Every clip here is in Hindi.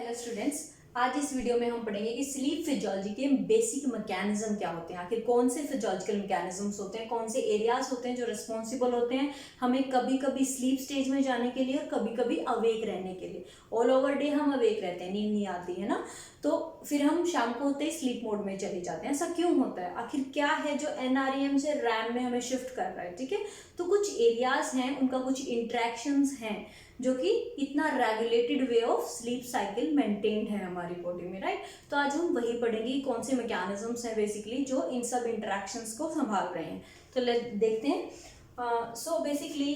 हेलो स्टूडेंट्स, आज इस वीडियो में हम पढ़ेंगे कि स्लीप फिजियोलॉजी के बेसिक मैकेनिज्म क्या होते हैं। आखिर कौन से फिजियोलॉजिकल मैकेनिज्म्स होते हैं, कौन से एरियाज होते हैं जो रिस्पॉन्सिबल होते हैं हमें कभी कभी स्लीप स्टेज में जाने के लिए और कभी कभी अवेक रहने के लिए। ऑल ओवर डे हम अवेक रहते हैं, नींद नहीं आती है ना, तो फिर हम शाम को होते ही स्लीप मोड में चले जाते हैं। ऐसा क्यों होता है, आखिर क्या है जो एनआरईएम से रैम में हमें शिफ्ट कर रहा है। ठीक है, तो कुछ एरियाज हैं, उनका कुछ इंट्रैक्शंस हैं जो कि इतना regulated way of sleep cycle maintained है हमारी बॉडी में, राइट। तो आज हम वही पढ़ेंगे कौन से मैकेनिज्म्स हैं बेसिकली जो इन सब इंटरेक्शंस को संभाल रहे हैं। तो देखते हैं। सो बेसिकली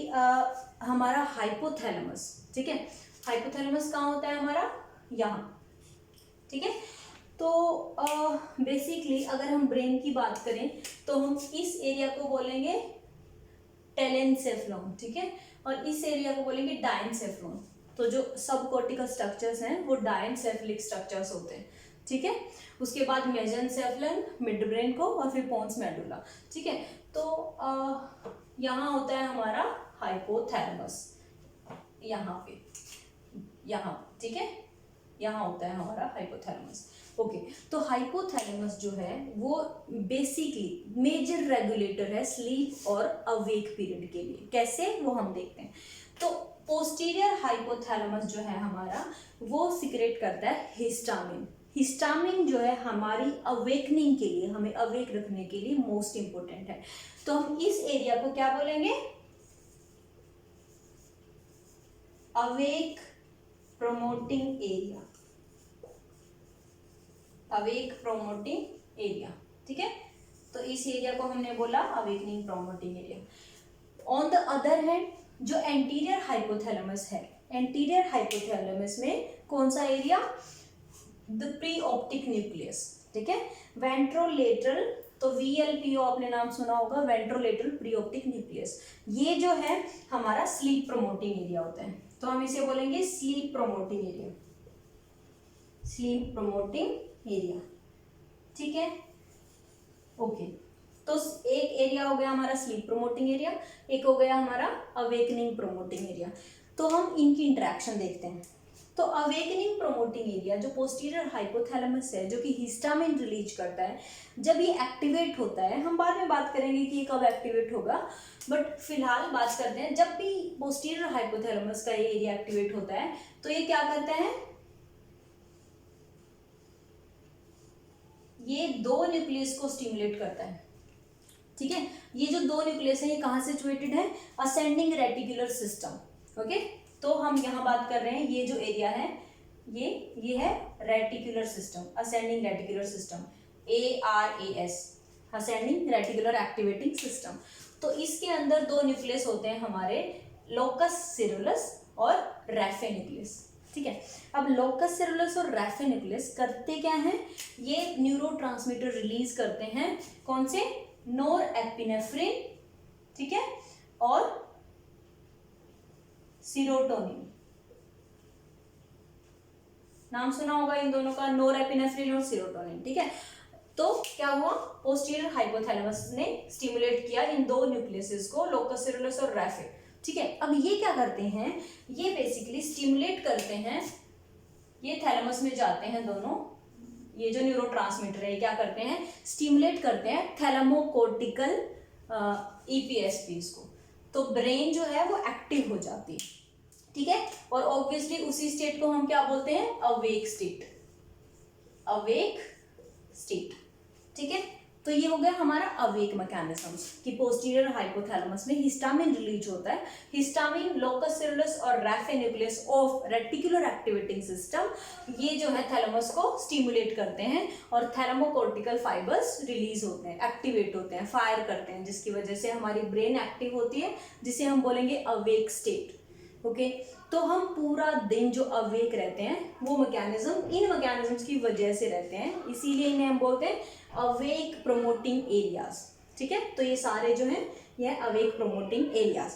हमारा हाइपोथैलेमस, ठीक है, हाइपोथैलेमस कहाँ होता है हमारा, यहाँ, ठीक है। तो बेसिकली अगर हम ब्रेन की बात करें तो हम इस एरिया को बोलेंगे टेलेनसेफ्लॉन, ठीक है, और इस एरिया को बोलेंगे डायनसेफ्लॉन। तो जो सब कॉर्टिकल स्ट्रक्चर्स हैं वो डायनसेफ्लिक स्ट्रक्चर्स होते हैं, ठीक है। उसके बाद मेसेनसेफ्लन, मिड ब्रेन को, और फिर पोन्स मेडुला, ठीक है। तो यहाँ होता है हमारा हाइपोथैलेमस, यहाँ पे, यहाँ, ठीक है, यहाँ होता है हमारा हाइपोथैलेमस। ओके, तो हाइपोथैलेमस जो है वो बेसिकली मेजर रेगुलेटर है स्लीप और अवेक पीरियड के लिए। कैसे, वो हम देखते हैं। तो पोस्टीरियर हाइपोथैलेमस जो है हमारा वो सिक्रेट करता है हिस्टामिन। हिस्टामिन जो है हमारी अवेकनिंग के लिए, हमें अवेक रखने के लिए मोस्ट इंपोर्टेंट है। तो हम इस एरिया को क्या बोलेंगे, awake promoting area, awake promoting area, ठीक है। तो इस एरिया को हमने बोला awakening promoting area. On the other hand जो एंटीरियर हाइपोथैलेमस है, एंटीरियर हाइपोथैलेमस में कौन सा area, the pre optic nucleus, ठीक है। वेंट्रोलेटरल, तो VLPO आपने नाम सुना होगा, वेंट्रोलेटरल प्री ऑप्टिक न्यूक्लियस, ये जो है हमारा स्लीप प्रोमोटिंग एरिया होता है। तो हम इसे बोलेंगे sleep promoting area, sleep promoting area, ठीक है। ओके, तो एक एरिया हो गया हमारा स्लीप प्रोमोटिंग एरिया, एक हो गया हमारा अवेकनिंग प्रोमोटिंग एरिया। तो हम इनकी इंटरेक्शन देखते हैं। तो अवेकनिंग प्रोमोटिंग एरिया जो पोस्टीरियर हाइपोथैलेमस है, जो कि हिस्टामिन रिलीज करता है, जब ये एक्टिवेट होता है, हम बाद में बात करेंगे कि ये कब एक्टिवेट होगा, बट फिलहाल बात करते हैं जब भी पोस्टीरियर हाइपोथैलेमस का ये एरिया एक्टिवेट होता है तो ये क्या करता है, ये दो न्यूक्लियस को स्टिमुलेट करता है, ठीक है। ये जो दो न्यूक्लियस है ये कहाँ सिचुएटेड है, असेंडिंग रेटिकुलर सिस्टम। ओके, तो हम यहाँ बात कर रहे हैं, ये जो एरिया है ये है reticular system, ascending reticular system, ARAS, ascending reticular activating system. तो इसके अंदर दो न्यूक्लियस होते हैं हमारे, लोकस सेरुलस और रैफे न्यूक्लियस, ठीक है। अब लोकस सेरुलस और रैफे न्यूक्लियस करते क्या हैं, ये न्यूरोट्रांसमीटर रिलीज करते हैं, कौन से, नोरएपिनेफ्रिन, ठीक है, और सीरोटोनिन, नाम सुना होगा इन दोनों का, नोरएपिनेफ्रिन और सीरोटोनिन, ठीक है। तो क्या हुआ, पोस्टीरियर हाइपोथैलेमस ने स्टिमुलेट किया इन दो न्यूक्लियसेस को, लोकस सेरुलस और रैफे, ठीक है। अब ये क्या करते हैं, ये बेसिकली स्टिमुलेट करते हैं, ये थैलेमस में जाते हैं दोनों, ये जो न्यूरोट्रांसमीटर है क्या करते हैं, स्टिमुलेट करते हैं थैलेमोकोर्टिकल EPSPs को। तो ब्रेन जो है वो एक्टिव हो जाती है, ठीक है। और ऑब्वियसली उसी स्टेट को हम क्या बोलते हैं, अवेक स्टेट, अवेक स्टेट, ठीक है। तो ये हो गया हमारा अवेक मैकेनिज्म्स कि पोस्टीरियर हाइपोथैलेमस में हिस्टामिन रिलीज होता है। हिस्टामिन, लोकस सेरुलस और raphe nucleus of reticular activating system, ये जो है थैलेमस को स्टिमुलेट करते हैं और थैलेमोकोर्टिकल फाइबर्स रिलीज होते हैं, एक्टिवेट होते हैं, फायर करते हैं, जिसकी वजह से हमारी ब्रेन एक्टिव होती है, जिसे हम बोलेंगे अवेक स्टेट। ओके, तो हम पूरा दिन जो अवेक रहते हैं वो मैकेनिज्म, इन मैकेनिज्म्स की वजह से रहते हैं, इसीलिए इन्हें हम बोलते हैं अवेक प्रोमोटिंग एरियाज, ठीक है। तो ये सारे जो हैं ये अवेक प्रोमोटिंग एरियाज।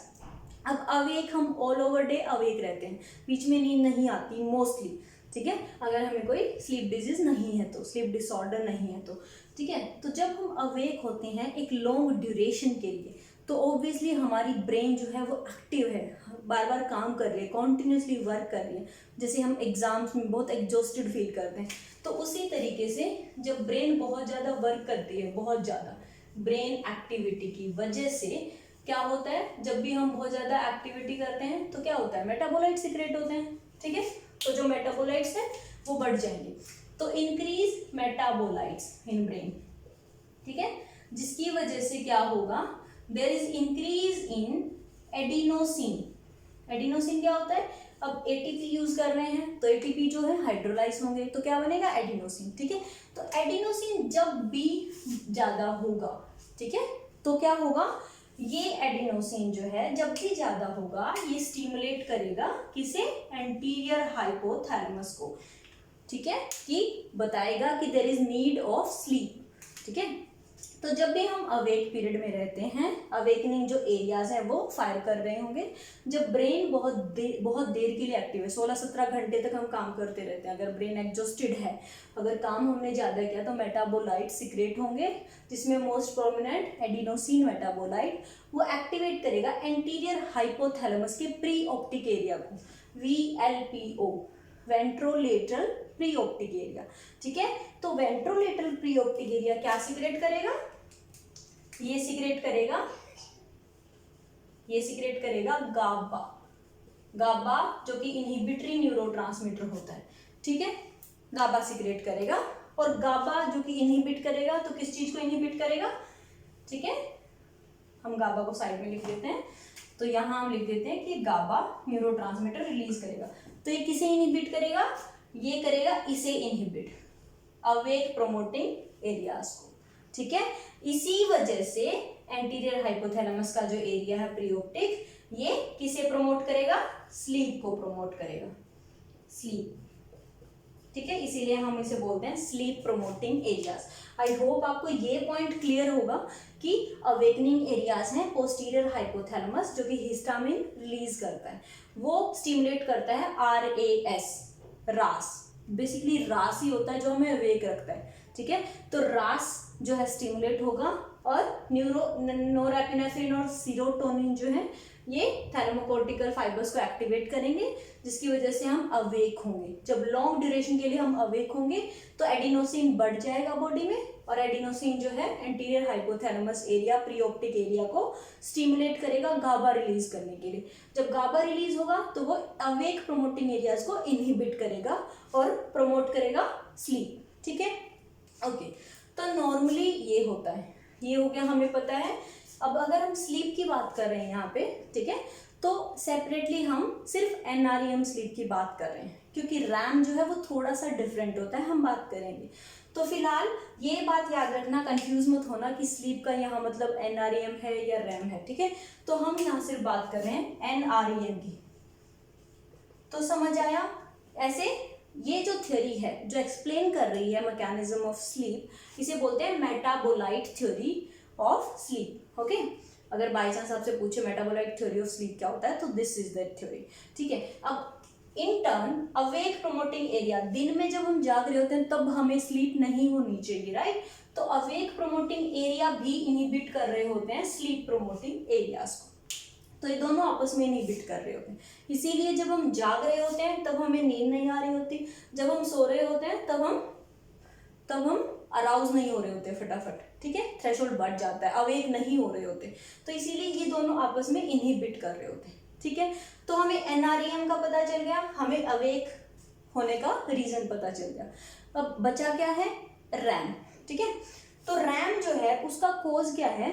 अब अवेक हम ऑल ओवर डे अवेक रहते हैं, बीच में नींद नहीं आती मोस्टली, ठीक है, अगर हमें कोई स्लीप डिजीज नहीं है तो, स्लीप डिसऑर्डर नहीं है तो, ठीक है। तो जब हम अवेक होते हैं एक लॉन्ग ड्यूरेशन के लिए तो ऑब्वियसली हमारी ब्रेन जो है वो एक्टिव है, बार बार काम कर रही है, कॉन्टिन्यूसली वर्क कर रही है, जैसे हम एग्जाम्स में बहुत एग्जॉस्टेड फील करते हैं। तो उसी तरीके से जब ब्रेन बहुत ज़्यादा वर्क करती है, बहुत ज़्यादा ब्रेन एक्टिविटी की वजह से क्या होता है, जब भी हम बहुत ज़्यादा एक्टिविटी करते हैं तो क्या होता है, मेटाबोलाइट सीक्रेट होते हैं, ठीक है। तो जो मेटाबोलाइट्स हैं वो बढ़ जाएंगे, तो इंक्रीज मेटाबोलाइट्स इन ब्रेन, ठीक है, जिसकी वजह से क्या होगा, there is increase in adenosine. Adenosine क्या होता है, अब एटीपी यूज कर रहे हैं तो एटीपी जो है हाइड्रोलाइज होंगे तो क्या बनेगा, एडिनोसिन, ठीक है। तो एडिनोसिन जब भी ज्यादा होगा, ठीक है, तो क्या होगा, ये एडिनोसिन जो है जब भी ज्यादा होगा ये स्टिमुलेट करेगा किसे, एंटीरियर हाइपोथैलेमस को, ठीक है, कि बताएगा कि there is need of sleep, ठीक है। तो जब भी हम अवेक पीरियड में रहते हैं, अवेकनिंग जो एरियाज हैं वो फायर कर रहे होंगे, जब ब्रेन बहुत देर के लिए एक्टिव है, 16-17 घंटे तक हम काम करते रहते हैं, अगर ब्रेन एग्जॉस्टेड है, अगर काम हमने ज़्यादा किया तो मेटाबोलाइट सिक्रेट होंगे, जिसमें मोस्ट प्रोमिनेंट एडिनोसिन मेटाबोलाइट, वो एक्टिवेट करेगा एंटीरियर हाइपोथैलेमस के प्री ऑप्टिक एरिया को, VLPO, ventrolateral pre optic area, ठीक है। तो वेंट्रोलेटरल प्री ऑप्टिक एरिया क्या सीक्रेट करेगा, ये सीक्रेट करेगा गाबा, गाबा जो कि इनहिबिटरी न्यूरोट्रांसमीटर होता है, ठीक है, गाबा सीक्रेट करेगा। और गाबा जो कि इनहिबिट करेगा, तो किस चीज को इनहिबिट करेगा, ठीक है, हम गाबा को साइड में लिख देते हैं, तो यहां हम लिख देते हैं कि गाबा न्यूरोट्रांसमीटर रिलीज करेगा, तो ये किसे इनहिबिट करेगा, ये करेगा इसे इनहिबिट, अवेक प्रोमोटिंग एरियाज को, ठीक है। इसी वजह से एंटीरियर हाइपोथैलेमस का जो एरिया है प्रीऑप्टिक, ये किसे प्रमोट करेगा, स्लीप को प्रमोट करेगा, स्लीप, ठीक है, इसीलिए हम इसे बोलते हैं sleep promoting areas. I hope आपको ये पॉइंट क्लियर होगा कि अवेकनिंग एरियाज हैं पोस्टीरियर हाइपोथैलेमस, जो कि हिस्टामिन रिलीज करता है, वो स्टिमुलेट करता है RAS, रास, बेसिकली रास ही होता है जो हमें अवेक रखता है, ठीक है। तो रास जो है स्टिमुलेट होगा और नोरेपिनेफ्रिन और सीरोटोनिन जो है ये थैलेमोकॉर्टिकल फाइबर्स को एक्टिवेट करेंगे, जिसकी वजह से हम अवेक होंगे। जब लॉन्ग ड्यूरेशन के लिए हम अवेक होंगे तो एडिनोसिन बढ़ जाएगा बॉडी में, और एडिनोसिन जो है एंटीरियर हाइपोथैलेमस एरिया प्रीऑप्टिक एरिया को स्टिमुलेट करेगा गाबा रिलीज करने के लिए। जब गाबा रिलीज होगा तो वो अवेक प्रोमोटिंग एरियाज को इनहिबिट करेगा और प्रमोट करेगा स्लीप, ठीक है, ओके। तो नॉर्मली ये होता है, ये हो गया, हमें पता है। अब अगर हम स्लीप की बात कर रहे हैं यहाँ पे, ठीक है, तो सेपरेटली हम सिर्फ NREM स्लीप की बात कर रहे हैं, क्योंकि रैम जो है वो थोड़ा सा डिफरेंट होता है, हम बात करेंगे। तो फिलहाल ये बात याद रखना, कंफ्यूज मत होना कि स्लीप का यहाँ मतलब NREM है या रैम है, ठीक है। तो हम यहाँ सिर्फ बात कर रहे हैं NREM की, तो समझ आया। ऐसे ये जो थ्योरी है जो एक्सप्लेन कर रही है मैकेनिज्म ऑफ स्लीप, इसे बोलते हैं metabolite theory of sleep, okay. अगर बाई चांस आपसे पूछे मेटाबोलाइट थ्योरी ऑफ स्लीप क्या होता है, तो दिस इज दैट थ्योरी, ठीक है। अब in turn awake promoting area, दिन में जब हम जाग रहे होते हैं तब हमें स्लीप नहीं होनी चाहिए, राइट। तो अवेक प्रोमोटिंग एरिया भी इनहिबिट कर रहे होते हैं स्लीप प्रोमोटिंग एरियाज को, तो ये दोनों आपस में इनहिबिट कर रहे होते हैं। इसीलिए जब हम जाग रहे होते हैं तब हमें नींद नहीं आ रही होती, जब हम सो रहे होते हैं तब हम अराउज नहीं हो रहे होते फटाफट, ठीक है, थ्रेशोल्ड बढ़ जाता है, अवेक नहीं हो रहे होते, तो इसीलिए ये दोनों आपस में इनहिबिट कर रहे होते हैं, ठीक है। तो हमें NREM का पता चल गया, हमें अवेक होने का रीजन पता चल गया। अब बचा क्या है, रैम, ठीक है। तो रैम जो है उसका कोज क्या है,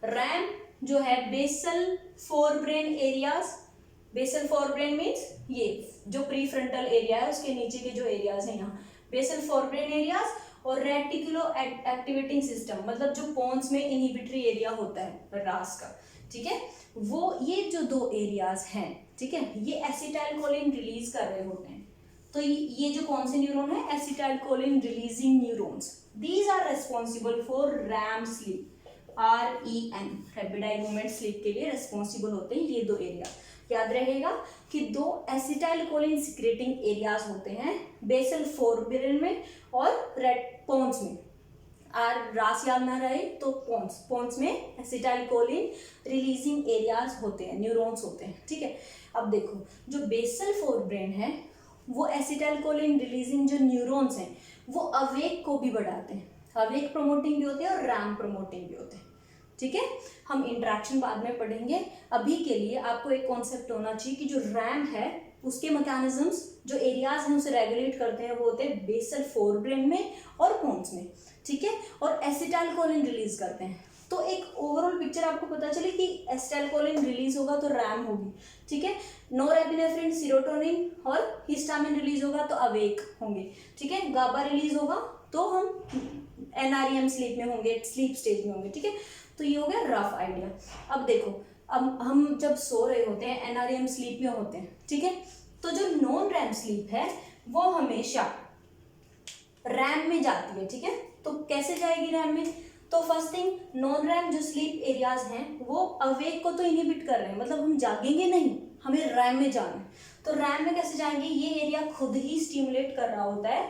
रैम जो है basal forebrain areas, basal forebrain means ये जो प्रीफ्रंटल एरिया है उसके नीचे के जो एरियाज हैं यहाँ, बेसल फोरब्रेन एरियाज, और रेटिकुलो एक्टिवेटिंग सिस्टम, मतलब जो पोन्स में इनहिबिटरी एरिया होता है रास का, ठीक है, वो ये जो दो एरियाज हैं, ठीक है, ये एसिटाइलकोलिन रिलीज कर रहे होते हैं। तो ये जो कौन से न्यूरॉन है, acetylcholine releasing neurons, these are responsible for REM sleep, REM, rapid eye movement sleep के लिए रेस्पॉन्सिबल होते हैं ये दो एरिया। याद रहेगा कि दो एसिटाइलकोलिन सिक्रेटिंग एरियाज होते हैं बेसल फोरब्रेन में और रेड पोन्स में। रास याद ना रहे तो पोन्स में एसिटाइल कोलिन रिलीजिंग एरियाज होते हैं, न्यूरॉन्स होते हैं, ठीक है। अब देखो जो बेसल फोरब्रेन है वो एसिटाइल कोलिन रिलीजिंग जो न्यूरॉन्स हैं वो अवेक को भी बढ़ाते हैं, अवेक प्रमोटिंग भी होते हैं और रैम प्रमोटिंग भी होते हैं, ठीक है। हम इंट्रैक्शन बाद में पढ़ेंगे, अभी के लिए आपको एक कॉन्सेप्ट होना चाहिए कि जो रैम है उसके मैकेनिज्म्स, जो एरियाज हैं उसे रेगुलेट करते हैं वो होते हैं बेसल फोरब्रेन में और पोन्स में, ठीक है, और एसिटाइल कोलिन रिलीज करते हैं। तो एक ओवरऑल पिक्चर आपको पता चले कि एसिटाइल कोलिन रिलीज होगा तो रैम होगी, ठीक है, नोरेपिनेफ्रिन सीरोटोनिन और हिस्टामिन रिलीज होगा तो अवेक होंगे, ठीक है, गाबा रिलीज होगा तो हम एनआरईएम स्लीप में होंगे, स्लीप स्टेज में होंगे, ठीक है। तो ये हो गया रफ आइडिया। अब देखो, अब हम जब सो रहे होते हैं एनआरईएम स्लीप में होते हैं, ठीक है, तो जो नॉन रैम स्लीप है वो हमेशा रैम में जाती है, ठीक है। तो कैसे जाएगी रैम में? तो फर्स्ट थिंग, नॉन रैम जो स्लीप एरियाज हैं वो अवेक को तो इनहिबिट कर रहे हैं, मतलब हम जागेंगे नहीं, हमें रैम में जाना है। तो रैम में कैसे जाएंगे? ये एरिया खुद ही स्टिमुलेट कर रहा होता है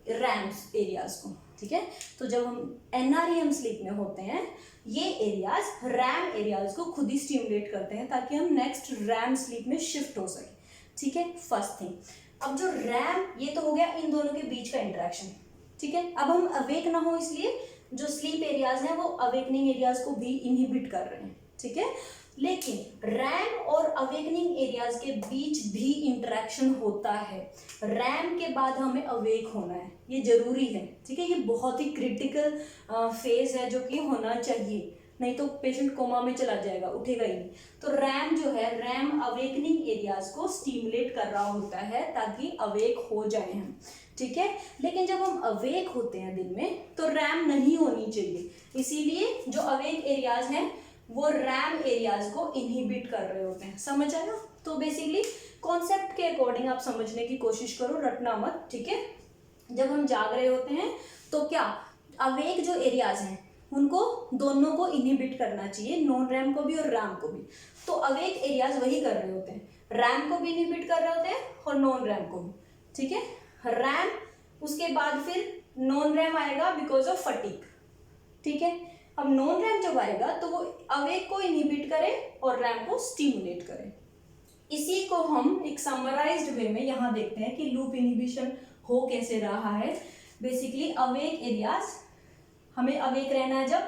रैम एरियाज को, ठीक है। तो जब हम एनआरईएम स्लीप में होते हैं ये एरियाज रैम एरियाज को खुद ही स्टिमुलेट करते हैं ताकि हम नेक्स्ट रैम स्लीप में शिफ्ट हो सके, ठीक है, फर्स्ट थिंग। अब जो रैम, ये तो हो गया इन दोनों के बीच का इंटरेक्शन, ठीक है। अब हम अवेक ना हो इसलिए जो स्लीप एरियाज हैं वो अवेकनिंग एरियाज को भी इनहिबिट कर रहे हैं, ठीक है। लेकिन रैम और अवेकनिंग एरियाज के बीच भी इंटरेक्शन होता है, रैम के बाद हमें अवेक होना है, ये जरूरी है, ठीक है। ये बहुत ही क्रिटिकल फेज है जो कि होना चाहिए, नहीं तो पेशेंट कोमा में चला जाएगा, उठेगा ही नहीं। तो रैम जो है, रैम अवेकनिंग एरियाज को स्टिमुलेट कर रहा होता है ताकि अवेक हो जाए हम, ठीक है। लेकिन जब हम अवेक होते हैं दिन में तो रैम नहीं होनी चाहिए, इसीलिए जो अवेक एरियाज हैं वो रैम एरियाज को इनहिबिट कर रहे होते हैं, समझ आया? तो बेसिकली कॉन्सेप्ट के अकॉर्डिंग आप समझने की कोशिश करो, रटना मत, ठीक है। जब हम जाग रहे होते हैं तो क्या अवेक जो एरियाज हैं उनको दोनों को इनहिबिट करना चाहिए, नॉन रैम को भी और रैम को भी। तो अवेक एरियाज वही कर रहे होते हैं, रैम को भी इनहिबिट कर रहे होते हैं और नॉन रैम को भी, ठीक है। रैम, उसके बाद फिर नॉन रैम आएगा बिकॉज ऑफ फटीग, ठीक है। अब नॉन रैम जब आएगा तो वो अवेक को इनहिबिट करे और रैम को स्टिमुलेट करे। इसी को हम एक समराइज्ड वे में यहाँ देखते हैं कि लूप इनहिबिशन हो कैसे रहा है। बेसिकली अवेक एरियाज, हमें अवेक रहना है जब,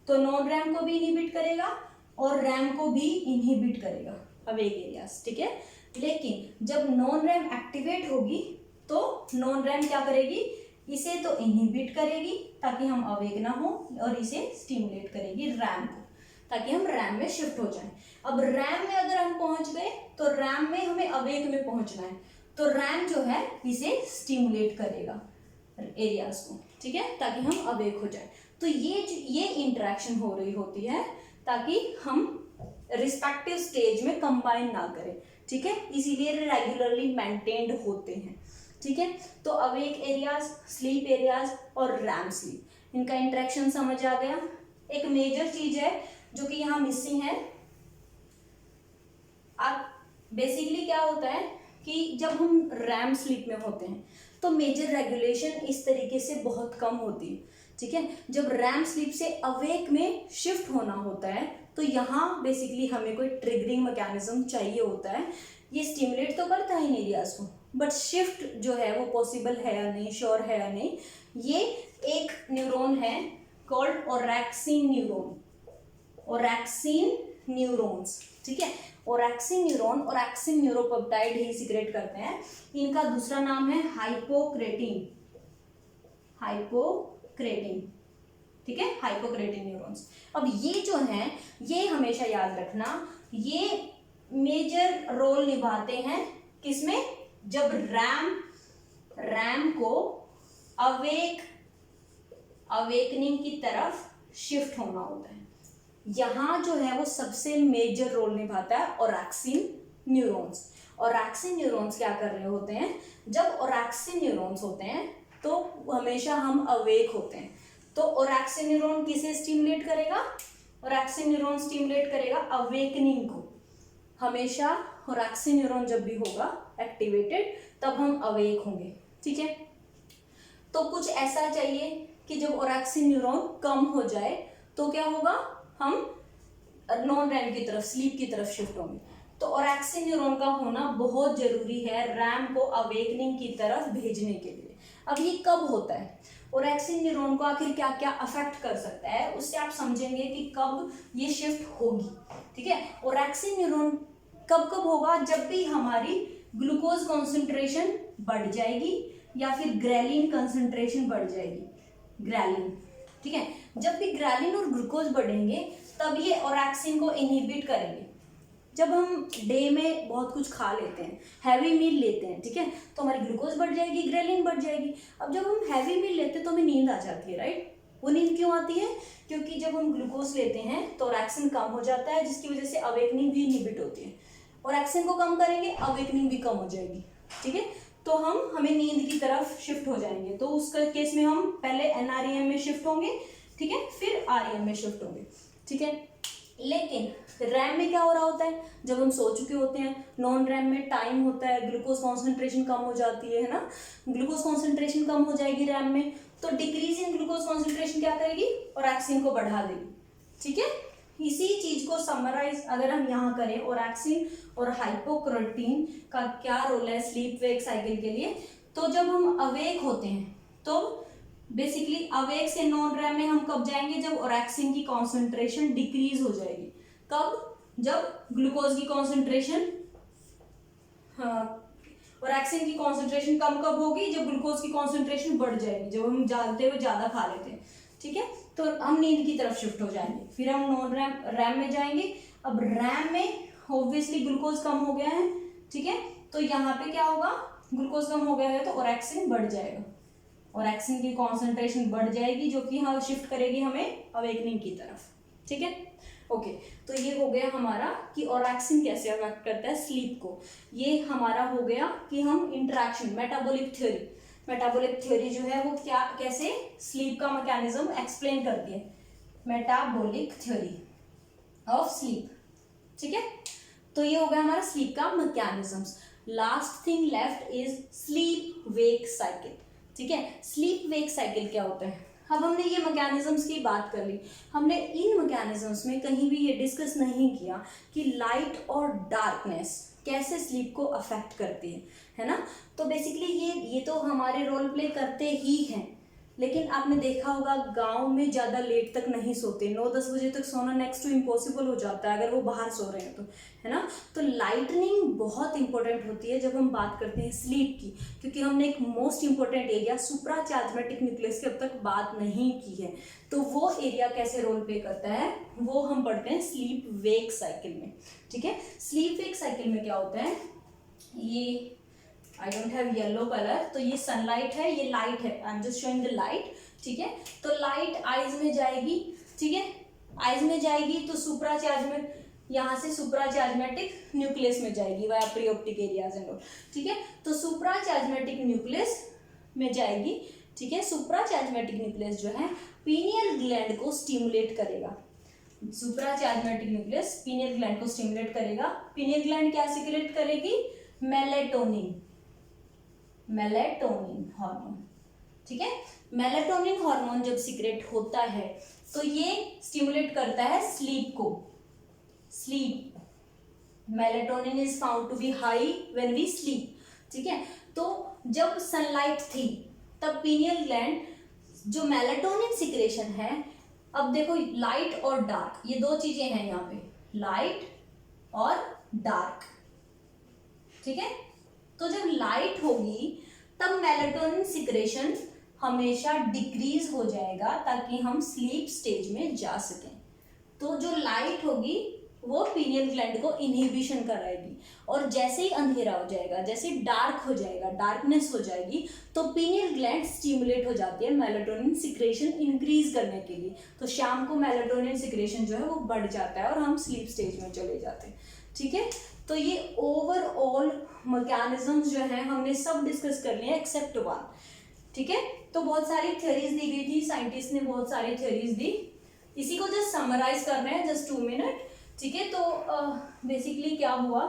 तो नॉन रैम को भी इनहिबिट करेगा और रैम को भी इनहिबिट करेगा अवेक एरियाज, ठीक है। लेकिन जब नॉन रैम एक्टिवेट होगी तो नॉन रैम क्या करेगी? इसे तो इनहिबिट करेगी ताकि हम अवेक ना हो और इसे स्टिमुलेट करेगी रैम को ताकि हम रैम में शिफ्ट हो जाएं। अब रैम में अगर हम पहुंच गए तो रैम में हमें अवेक में पहुंचना है, तो रैम जो है इसे स्टिमुलेट करेगा एरियाज को, ठीक है, ताकि हम अवेक हो जाए। तो ये इंटरेक्शन हो रही होती है ताकि हम रिस्पेक्टिव स्टेज में कंबाइन ना करें, ठीक है, इसीलिए रेगुलरली मेंटेन्ड होते हैं, ठीक है। तो अवेक एरियाज, स्लीप एरियाज और रैम स्लीप, इनका इंटरेक्शन समझ आ गया। एक मेजर चीज है जो कि यहाँ मिसिंग है। अब बेसिकली क्या होता है कि जब हम रैम स्लीप में होते हैं तो मेजर रेगुलेशन इस तरीके से बहुत कम होती है, ठीक है। जब रैम स्लीप से अवेक में शिफ्ट होना होता है तो यहाँ बेसिकली हमें कोई ट्रिगरिंग मैकेनिज्म चाहिए होता है। ये स्टिमुलेट तो करता है इन एरियाज को, बट शिफ्ट जो है वो पॉसिबल है या नहीं, श्योर है या नहीं। ये एक न्यूरॉन है कॉल्ड ओरैक्सिन न्यूरॉन, ओरैक्सिन न्यूरॉन्स, ठीक है। ओरैक्सिन न्यूरॉन, ओरैक्सिन न्यूरोपेप्टाइड ही सीक्रेट करते हैं। इनका दूसरा नाम है हाइपोक्रेटिन, हाइपोक्रेटिन, ठीक है, हाइपोक्रेटिन न्यूरॉन्स। अब ये जो हैं ये हमेशा याद रखना, ये मेजर रोल निभाते हैं किसमें? जब रैम को अवेकनिंग की तरफ शिफ्ट होना होता है, यहाँ जो है वो सबसे मेजर रोल निभाता है ओरैक्सिन न्यूरॉन्स। ओरैक्सिन न्यूरॉन्स क्या कर रहे होते हैं? जब ओरैक्सिन न्यूरॉन्स होते हैं तो हमेशा हम अवेक होते हैं, तो ओरैक्सिन न्यूरॉन किसे स्टिमुलेट करेगा? ओरैक्सिन न्यूरॉन स्टिमुलेट करेगा अवेकनिंग को। हमेशा ओरैक्सिन न्यूरॉन जब भी होगा एक्टिवेटेड तब हम अवेक होंगे, ठीक है। तो कुछ ऐसा चाहिए कि जब ओरेक्सिन न्यूरॉन कम हो जाए तो क्या होगा, हम नॉन रैम की तरफ, स्लीप की तरफ शिफ्ट होंगे। तो ओरेक्सिन न्यूरॉन का होना बहुत जरूरी है रैम को अवेकनिंग की तरफ भेजने के लिए। अब ये कब होता है, ओरेक्सिन न्यूरॉन को आखिर क्या क्या अफेक्ट कर सकता है, उससे आप समझेंगे कि कब ये शिफ्ट होगी। ठीक है, ओरेक्सिन न्यूरॉन कब कब होगा, जब भी हमारी ग्लूकोज कॉन्सेंट्रेशन बढ़ जाएगी या फिर ग्रेलिन कंसंट्रेशन बढ़ जाएगी, ग्रेलिन। ठीक है, जब भी ग्रेलिन और ग्लूकोज बढ़ेंगे तब ये ओरेक्सिन को इनहिबिट करेंगे। जब हम डे में बहुत कुछ खा लेते हैं, हैवी मील लेते हैं, ठीक है, तो हमारी ग्लूकोज बढ़ जाएगी, ग्रेलिन बढ़ जाएगी। अब जब हम हैवी मील लेते हैं तो हमें नींद आ जाती है, राइट। वो नींद क्यों आती है, क्योंकि जब हम ग्लूकोज लेते हैं तो ओरेक्सिन कम हो जाता है, जिसकी वजह से अवेकनिंग भी इनहिबिट होती है। ओरेक्सिन को कम करेंगे, अवेकनिंग भी कम हो जाएगी। ठीक है, तो हमें नींद की तरफ शिफ्ट हो जाएंगे। तो उस केस में हम पहले एनआरईएम में शिफ्ट होंगे, ठीक है, फिर आरईएम में शिफ्ट होंगे। ठीक है, लेकिन रैम में क्या हो रहा होता है, जब हम सो चुके होते हैं, नॉन रैम में टाइम होता है, ग्लूकोज कॉन्सेंट्रेशन कम हो जाती है ना, ग्लूकोज कॉन्सेंट्रेशन कम हो जाएगी रैम में, तो डिक्रीज इन ग्लूकोज कॉन्सेंट्रेशन क्या करेगी, ओरेक्सिन को बढ़ा देगी। ठीक है, इसी चीज को समराइज अगर हम यहाँ करें, ओरेक्सिन और हाइपोक्रोटीन का क्या रोल है स्लीप वेक साइकिल के लिए, तो जब हम अवेक होते हैं तो बेसिकली अवेक से नॉन रैम में हम कब जाएंगे, जब ओरेक्सिन की कॉन्सेंट्रेशन डिक्रीज हो जाएगी। कब, जब ग्लूकोज की कॉन्सेंट्रेशन, ओरेक्सिन की कॉन्सेंट्रेशन कम कब होगी, जब ग्लूकोज की कॉन्सेंट्रेशन बढ़ जाएगी, जब हम जागते हुए ज्यादा खा लेते हैं। ठीक है, तो हम नींद की तरफ शिफ्ट हो जाएंगे, फिर हम नॉन रैम में जाएंगे। अब रैम में ऑब्वियसली ग्लूकोज कम हो गया है, ठीक है, तो यहाँ पे क्या होगा, ग्लूकोज कम हो गया है तो ओरेक्सिन बढ़ जाएगा, ओरेक्सिन की कॉन्सेंट्रेशन बढ़ जाएगी, जो कि हाँ शिफ्ट करेगी हमें अवेकनिंग की तरफ। ठीक है, ओके, तो ये हो गया हमारा कि ओरेक्सिन कैसे अफेक्ट करता है स्लीप को। ये हमारा हो गया कि हम इंटरेक्शन, मेटाबॉलिक थ्योरी जो है वो क्या, कैसे स्लीप का मैकेनिज्म एक्सप्लेन करती है, मेटाबॉलिक थ्योरी ऑफ स्लीप। ठीक है, तो ये हो गया हमारा स्लीप का mechanisms. Last thing left is sleep wake cycle. ठीक है, स्लीप वेक साइकिल क्या होता है, अब हमने ये मैकेनिज्म्स की बात कर ली, हमने इन मैकेनिज्म्स में कहीं भी ये डिस्कस नहीं किया कि लाइट और डार्कनेस कैसे स्लीप को अफेक्ट करती है ना। तो बेसिकली ये तो हमारे रोल प्ले करते ही हैं, लेकिन आपने देखा होगा गांव में ज़्यादा लेट तक नहीं सोते, 9-10 बजे तक सोना नेक्स्ट टू इम्पॉसिबल हो जाता है अगर वो बाहर सो रहे हैं तो, है ना। तो लाइटनिंग बहुत इंपॉर्टेंट होती है जब हम बात करते हैं स्लीप की, क्योंकि हमने एक मोस्ट इंपॉर्टेंट एरिया सुप्राचार्जमेटिक न्यूक्लियस की अब तक बात नहीं की है। तो वो एरिया कैसे रोल प्ले करता है वो हम पढ़ते हैं स्लीप वेक साइकिल में। ठीक है, स्लीप वेक साइकिल में क्या होता है, ये I don't have yellow colour, तो ये सनलाइट है, ये लाइट है, I am just showing the light. ठीक है, तो लाइट आइज में जाएगी, ठीक है, आइज में जाएगी तो सुप्राचार्जमेट, यहाँ से सुप्राचार्जमेटिक न्यूक्लियस में जाएगी वाया प्रीऑप्टिक एरियाज एंड ऑल। ठीक है, तो सुप्राचार्जमेटिक न्यूक्लियस में जाएगी। ठीक है, सुप्राचार्जमेटिक न्यूक्लियस जो है पीनियल ग्लैंड को स्टिमुलेट करेगा, सुप्राचार्जमेटिक न्यूक्लियस पीनियल ग्लैंड को स्टिमुलेट करेगा। पीनियल ग्लैंड क्या सिक्रेट करेगी, मेलेटोनिन हार्मोन। ठीक है, मेलेटोनिन हार्मोन जब सीक्रेट होता है तो ये स्टिमुलेट करता है स्लीप को। Sleep, melatonin is found to be high when we sleep. ठीक है, तो जब सनलाइट थी तब पीनियल ग्लैंड जो मेलेटोनिन सिक्रेशन है, अब देखो लाइट और डार्क ये दो चीजें हैं यहाँ पे, लाइट और डार्क। ठीक है, तो जब लाइट होगी तब मेलेटोनिन सिक्रेशन हमेशा डिक्रीज हो जाएगा ताकि हम स्लीप स्टेज में जा सकें। तो जो लाइट होगी वो पीनियल ग्लैंड को इनहिबिशन कराएगी, और जैसे ही अंधेरा हो जाएगा, जैसे डार्क हो जाएगा, डार्कनेस हो जाएगी, तो पीनियल ग्लैंड स्टिमुलेट हो जाती है मेलेटोनिन सिक्रेशन इंक्रीज करने के लिए। तो शाम को मेलेटोनिन सिक्रेशन जो है वो बढ़ जाता है और हम स्लीप स्टेज में चले जाते हैं। ठीक है, तो ये ओवरऑल मैकेनिज्म्स जो है हमने सब डिस्कस कर लिए एक्सेप्ट वन। ठीक है, तो बहुत सारी थ्योरीज दी गई थी, साइंटिस्ट ने बहुत सारी थ्योरीज दी, इसी को जस्ट समराइज करना है, जस्ट 2 मिनट। ठीक है, तो बेसिकली क्या हुआ,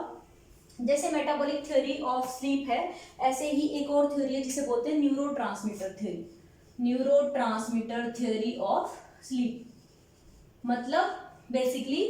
जैसे मेटाबॉलिक थ्योरी ऑफ स्लीप है, ऐसे ही एक और थ्योरी है जिसे बोलते हैं neurotransmitter theory. Neurotransmitter theory of sleep. मतलब बेसिकली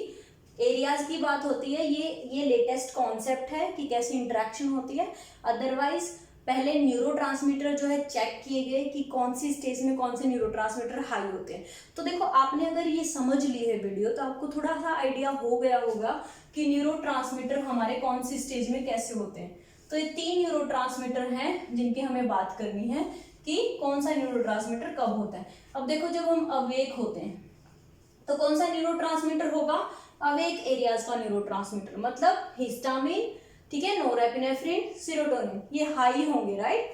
एरियाज की बात होती है, ये लेटेस्ट कॉन्सेप्ट है कि कैसे इंटरेक्शन होती है। अदरवाइज पहले न्यूरोट्रांसमीटर जो है चेक किए गए कि कौन सी स्टेज में कौन से न्यूरोट्रांसमीटर हाई होते हैं। तो देखो आपने अगर ये समझ ली है वीडियो तो आपको थोड़ा सा आइडिया हो गया होगा कि न्यूरोट्रांसमीटर हमारे कौन सी स्टेज में कैसे होते हैं। तो ये 3 न्यूरोट्रांसमीटर हैं जिनकी हमें बात करनी है कि कौन सा न्यूरोट्रांसमीटर कब होता है। अब देखो जब हम अवेक होते हैं तो कौन सा न्यूरोट्रांसमीटर होगा, अवेक एरियाज का न्यूरोट्रांसमीटर, मतलब हिस्टामिन, ठीक है, नोरेपिनेफ्रिन, सेरोटोनिन, ये हाई होंगे, राइट।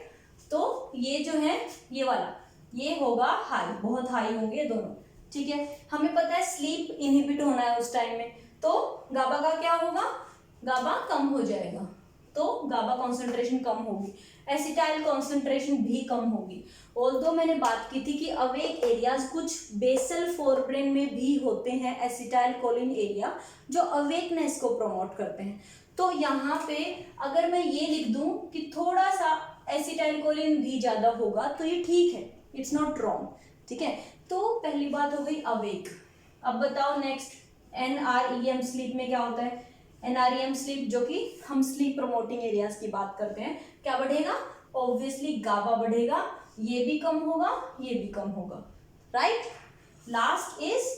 तो ये जो है ये वाला ये होगा हाई, बहुत हाई होंगे दोनों, ठीक है। हमें पता है स्लीप इनहिबिट होना है उस टाइम में, तो गाबा का क्या होगा, गाबा कम हो जाएगा, तो गाबा कॉन्सेंट्रेशन कम होगी, एसिटाइल कॉन्सेंट्रेशन भी कम होगी। ऑल्दो मैंने बात की थी कि अवेक एरियाज कुछ बेसल फोरब्रेन में भी होते हैं, एसिटाइल कोलिन एरिया, जो अवेकनेस को प्रमोट करते हैं। तो यहाँ पे अगर मैं ये लिख दूं कि थोड़ा सा एसिटाइल कोलिन भी ज्यादा होगा तो ये ठीक है, इट्स नॉट रॉन्ग, ठीक है। तो पहली बात हो गई अवेक। अब बताओ नेक्स्ट एनआरईएम स्लीप में क्या होता है। एनआरईएम स्लीप जो कि हम स्लीप प्रमोटिंग एरियाज की बात करते हैं, क्या बढ़ेगा, ऑब्वियसली गाबा बढ़ेगा, ये भी कम होगा, ये भी कम होगा, राइट। Last is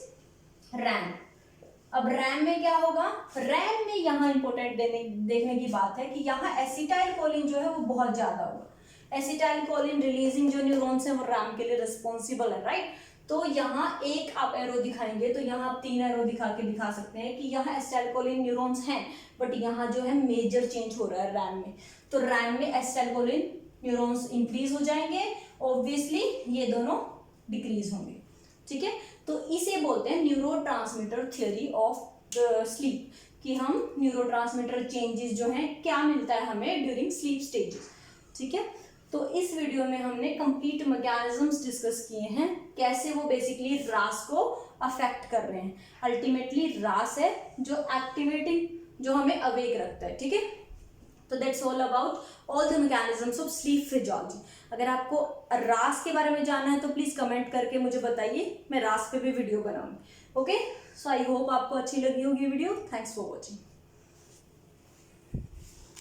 RAM. अब रैम में क्या होगा, रैम में यहाँ इंपॉर्टेंट देखने की बात है कि यहाँ एसिटाइल कोलिन जो है वो बहुत ज्यादा होगा। एसिटाइल कोलिन रिलीजिंग जो न्यूरॉन्स है वो रैम के लिए रिस्पॉन्सिबल है, राइट। तो यहाँ एक आप एरो दिखाएंगे तो यहाँ आप 3 एरो दिखा सकते हैं कि यहाँ एसिटाइल कोलिन न्यूरॉन्स हैं, बट यहाँ जो है मेजर चेंज हो रहा है रैम में। तो रैम में एसिटाइल कोलिन न्यूरॉन्स इंक्रीज हो जाएंगे, ऑब्वियसली ये दोनों डिक्रीज होंगे, ठीक है। तो इसे बोलते हैं न्यूरोट्रांसमीटर थ्योरी ऑफ स्लीप, कि हम न्यूरोट्रांसमीटर चेंजेस जो हैं क्या मिलता है हमें ड्यूरिंग स्लीप स्टेजेस, ठीक है। तो इस वीडियो में हमने कंप्लीट मैकेनिज्म्स डिस्कस किए हैं, कैसे वो बेसिकली रास को अफेक्ट कर रहे हैं। अल्टीमेटली रास है जो एक्टिवेटिंग, जो हमें अवेक रखता है, ठीक है। तो that's all about all the mechanisms of sleep physiology. अगर आपको रास के बारे में जानना है तो प्लीज कमेंट करके मुझे बताइए, मैं रास पे भी वीडियो बनाऊंगी। ओके, सो आई होप आपको अच्छी लगी होगी वीडियो। Thanks for watching.